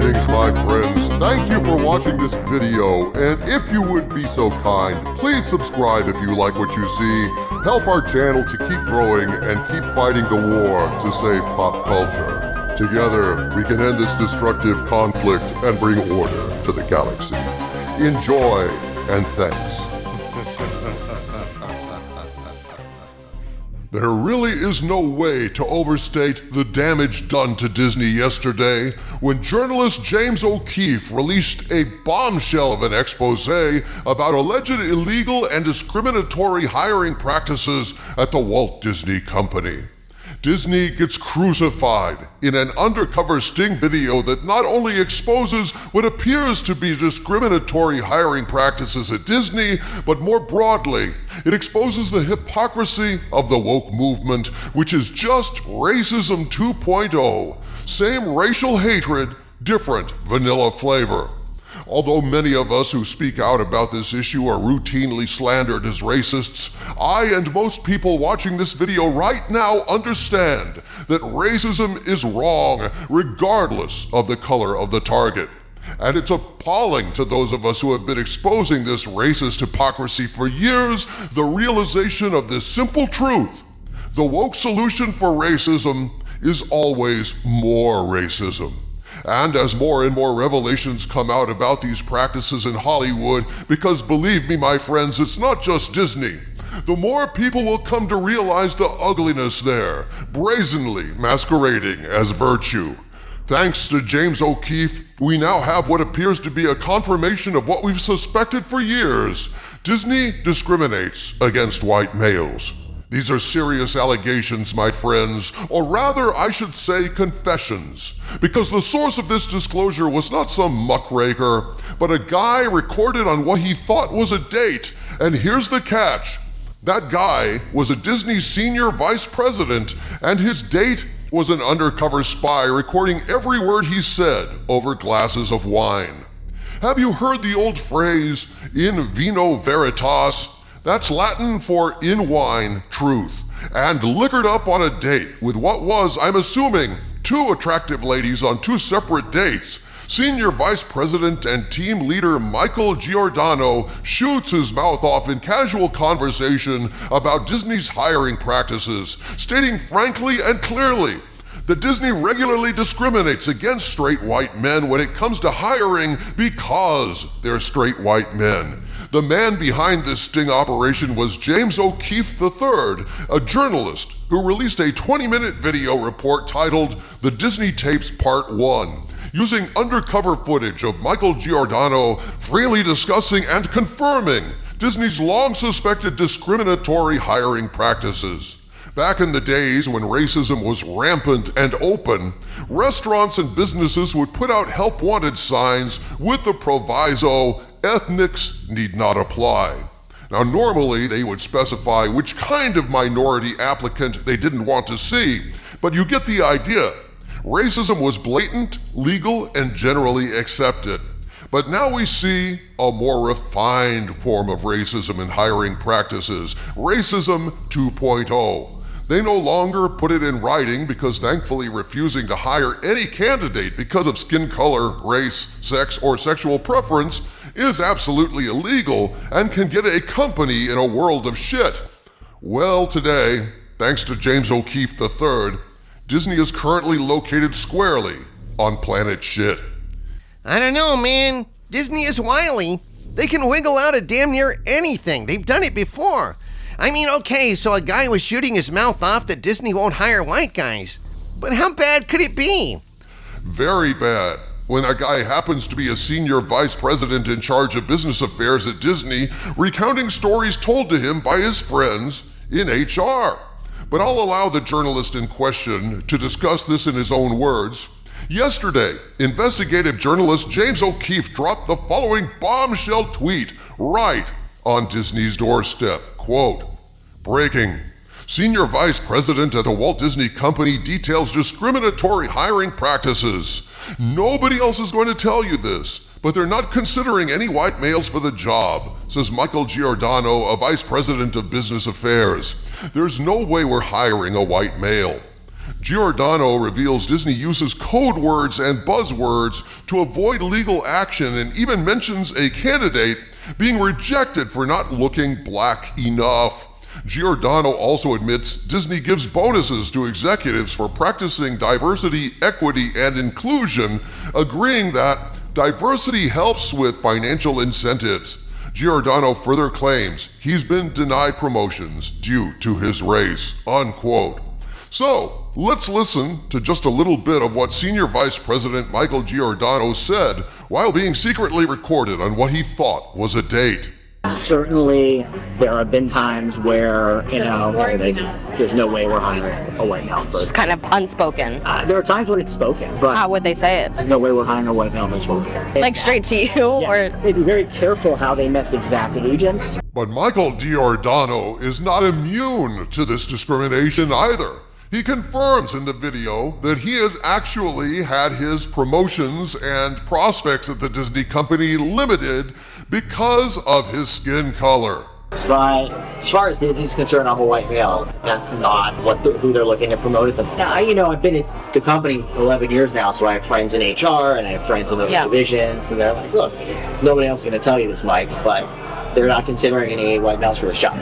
Greetings, my friends. Thank you for watching this video, and if you would be so kind, please subscribe if you like what you see. Help our channel to keep growing and keep fighting the war to save pop culture. Together, we can end this destructive conflict and bring order to the galaxy. Enjoy, and thanks. There really is no way to overstate the damage done to Disney yesterday when journalist James O'Keefe released a bombshell of an expose about alleged illegal and discriminatory hiring practices at the Walt Disney Company. Disney gets crucified in an undercover sting video that not only exposes what appears to be discriminatory hiring practices at Disney, but more broadly, it exposes the hypocrisy of the woke movement, which is just racism 2.0. Same racial hatred, different vanilla flavor. Although many of us who speak out about this issue are routinely slandered as racists, I and most people watching this video right now understand that racism is wrong regardless of the color of the target. And it's appalling to those of us who have been exposing this racist hypocrisy for years, the realization of this simple truth. The woke solution for racism is always more racism. And as more and more revelations come out about these practices in Hollywood, because believe me, my friends, it's not just Disney, the more people will come to realize the ugliness there, brazenly masquerading as virtue. Thanks to James O'Keefe, we now have what appears to be a confirmation of what we've suspected for years. Disney discriminates against white males. These are serious allegations, my friends, or rather, I should say confessions, because the source of this disclosure was not some muckraker, but a guy recorded on what he thought was a date. And here's the catch. That guy was a Disney senior vice president, and his date was an undercover spy recording every word he said over glasses of wine. Have you heard the old phrase, in vino veritas? That's Latin for in wine, truth, and liquored up on a date with what was, I'm assuming, two attractive ladies on two separate dates. Senior Vice President and Team Leader Michael Giordano shoots his mouth off in casual conversation about Disney's hiring practices, stating frankly and clearly that Disney regularly discriminates against straight white men when it comes to hiring because they're straight white men. The man behind this sting operation was James O'Keefe III, a journalist who released a 20-minute video report titled The Disney Tapes Part 1, using undercover footage of Michael Giordano freely discussing and confirming Disney's long-suspected discriminatory hiring practices. Back in the days when racism was rampant and open, restaurants and businesses would put out help-wanted signs with the proviso, ethnics need not apply. Now, normally they would specify which kind of minority applicant they didn't want to see, but you get the idea. Racism was blatant, legal, and generally accepted. But now we see a more refined form of racism in hiring practices, racism 2.0. They no longer put it in writing because thankfully refusing to hire any candidate because of skin color, race, sex, or sexual preference is absolutely illegal and can get a company in a world of shit. Well, today, thanks to James O'Keefe III, Disney is currently located squarely on planet shit. I don't know, man. Disney is wily. They can wiggle out of damn near anything. They've done it before. I mean, okay, so a guy was shooting his mouth off that Disney won't hire white guys. But how bad could it be? Very bad. When that guy happens to be a senior vice president in charge of business affairs at Disney, recounting stories told to him by his friends in HR. But I'll allow the journalist in question to discuss this in his own words. Yesterday, investigative journalist James O'Keefe dropped the following bombshell tweet right on Disney's doorstep. Quote, breaking. Senior Vice President at the Walt Disney Company details discriminatory hiring practices. Nobody else is going to tell you this, but they're not considering any white males for the job, says Michael Giordano, a Vice President of Business Affairs. There's no way we're hiring a white male. Giordano reveals Disney uses code words and buzzwords to avoid legal action and even mentions a candidate being rejected for not looking black enough. Giordano also admits Disney gives bonuses to executives for practicing diversity, equity, and inclusion, agreeing that diversity helps with financial incentives. Giordano further claims he's been denied promotions due to his race, unquote. So, let's listen to just a little bit of what Senior Vice President Michael Giordano said while being secretly recorded on what he thought was a date. Certainly, there have been times where, there's no way we're hiring a white male person. Just kind of unspoken. There are times when it's spoken, but How would they say it? there's no way we're hiring a white male person. Like straight to you, or They'd be very careful how they message that to agents. But Michael Giordano is not immune to this discrimination either. He confirms in the video that he has actually had his promotions and prospects at the Disney company limited because of his skin color. But as far as Disney's concerned, I'm a white male. That's not who they're looking to promote as them. Now, I've been at the company 11 years now, so I have friends in HR and I have friends in those divisions, and they're like, look, nobody else is going to tell you this, Mike, but they're not considering any white males for the shop.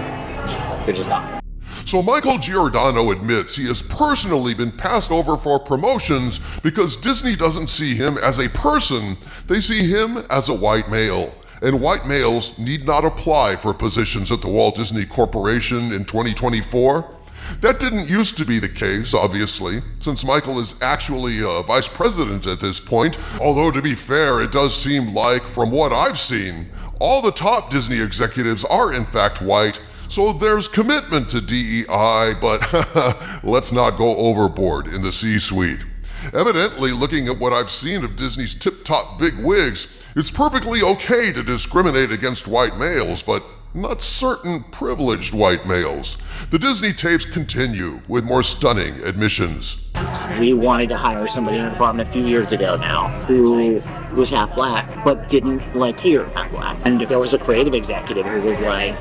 They're just not. So Michael Giordano admits he has personally been passed over for promotions because Disney doesn't see him as a person, they see him as a white male. And white males need not apply for positions at the Walt Disney Corporation in 2024. That didn't used to be the case, obviously, since Michael is actually a vice president at this point, although to be fair, it does seem like, from what I've seen, all the top Disney executives are in fact white. So there's commitment to DEI, but let's not go overboard in the C-suite. Evidently, looking at what I've seen of Disney's tip-top big wigs, it's perfectly okay to discriminate against white males, but not certain privileged white males. The Disney tapes continue with more stunning admissions. We wanted to hire somebody in the department a few years ago now who was half black, but didn't hear half black. And there was a creative executive who was like,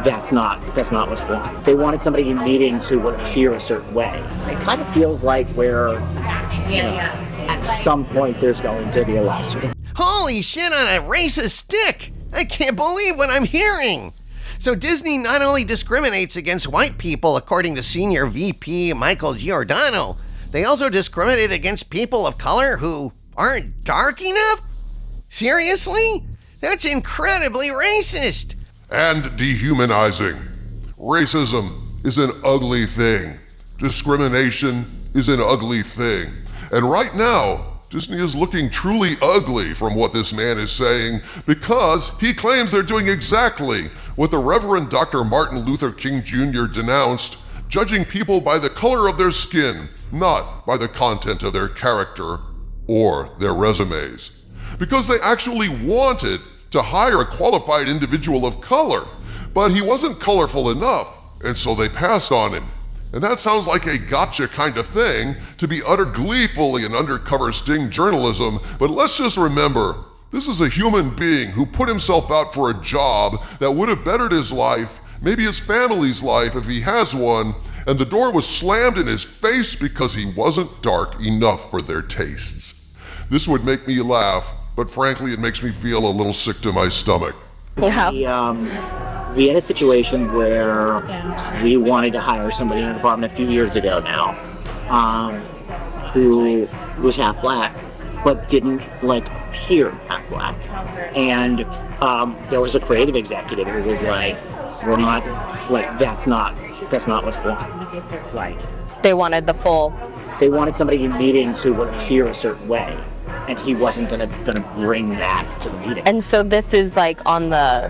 that's not what's wrong. They wanted somebody in meetings who would hear a certain way. It kind of feels like at some point there's going to be a lawsuit. Holy shit on a racist stick! I can't believe what I'm hearing! So Disney not only discriminates against white people, according to Senior VP Michael Giordano, they also discriminate against people of color who aren't dark enough? Seriously? That's incredibly racist! And dehumanizing. Racism is an ugly thing. Discrimination is an ugly thing. And right now, Disney is looking truly ugly from what this man is saying because he claims they're doing exactly what the Reverend Dr. Martin Luther King Jr. denounced, judging people by the color of their skin, not by the content of their character or their resumes. Because they actually wanted to hire a qualified individual of color, but he wasn't colorful enough, and so they passed on him. And that sounds like a gotcha kind of thing to be uttered gleefully in undercover sting journalism, but let's just remember, this is a human being who put himself out for a job that would have bettered his life, maybe his family's life if he has one, and the door was slammed in his face because he wasn't dark enough for their tastes. This would make me laugh, but frankly, it makes me feel a little sick to my stomach. We had a situation where we wanted to hire somebody in the department a few years ago now who was half black, but didn't hear half black. And there was a creative executive who was like, that's not what's wrong. they wanted the full. They wanted somebody in meetings who would hear a certain way, and he wasn't gonna bring that to the meeting. And so this is on the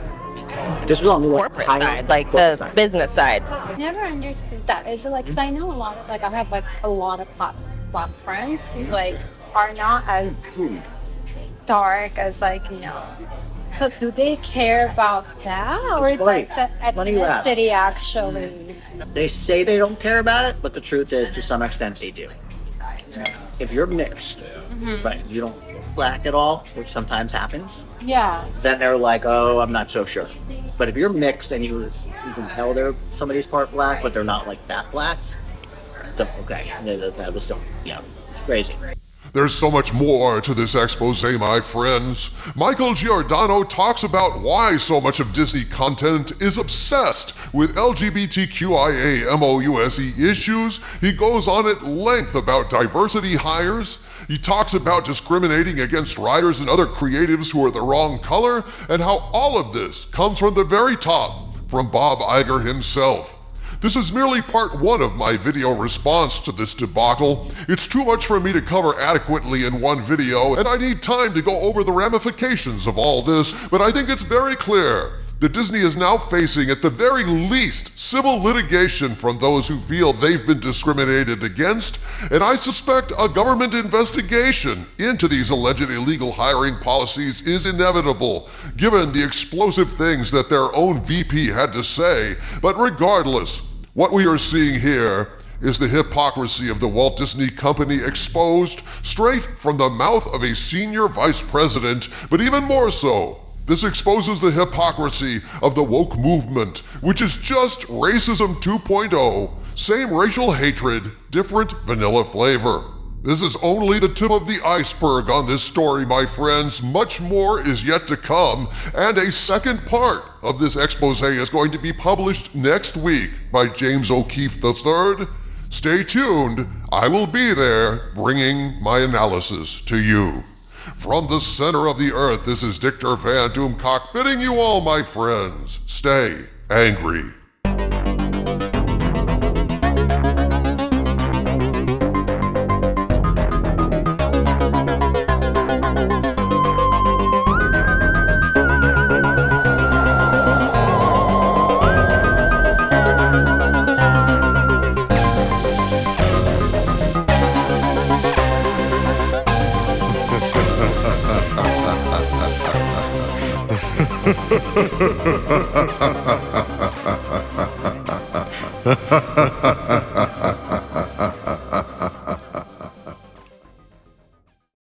This was on the corporate side, the business side. Never understood that. Is it 'cause I know a lot of I have a lot of black friends who are not as dark as So do they care about that, or is the ethnicity actually? They say they don't care about it, but the truth is, to some extent, they do. If you're mixed, right, you don't look black at all, which sometimes happens. Yeah. Then they're like, oh, I'm not so sure. But if you're mixed and you can tell somebody's part black, but they're not that black, still okay. That was still, it's crazy. There's so much more to this expose, my friends. Michael Giordano talks about why so much of Disney content is obsessed with LGBTQIA MOUSE issues. He goes on at length about diversity hires. He talks about discriminating against writers and other creatives who are the wrong color, and how all of this comes from the very top, from Bob Iger himself. This is merely part one of my video response to this debacle. It's too much for me to cover adequately in one video, and I need time to go over the ramifications of all this, but I think it's very clear that Disney is now facing, at the very least, civil litigation from those who feel they've been discriminated against, and I suspect a government investigation into these alleged illegal hiring policies is inevitable, given the explosive things that their own VP had to say. But regardless, what we are seeing here is the hypocrisy of the Walt Disney Company exposed straight from the mouth of a senior vice president, but even more so, this exposes the hypocrisy of the woke movement, which is just racism 2.0, same racial hatred, different vanilla flavor. This is only the tip of the iceberg on this story, my friends. Much more is yet to come, and a second part of this expose is going to be published next week by James O'Keefe III. Stay tuned. I will be there bringing my analysis to you. From the center of the earth, this is Dictor Van Doomcock bidding you all, my friends, stay angry. Ha ha ha ha ha ha ha ha ha ha ha.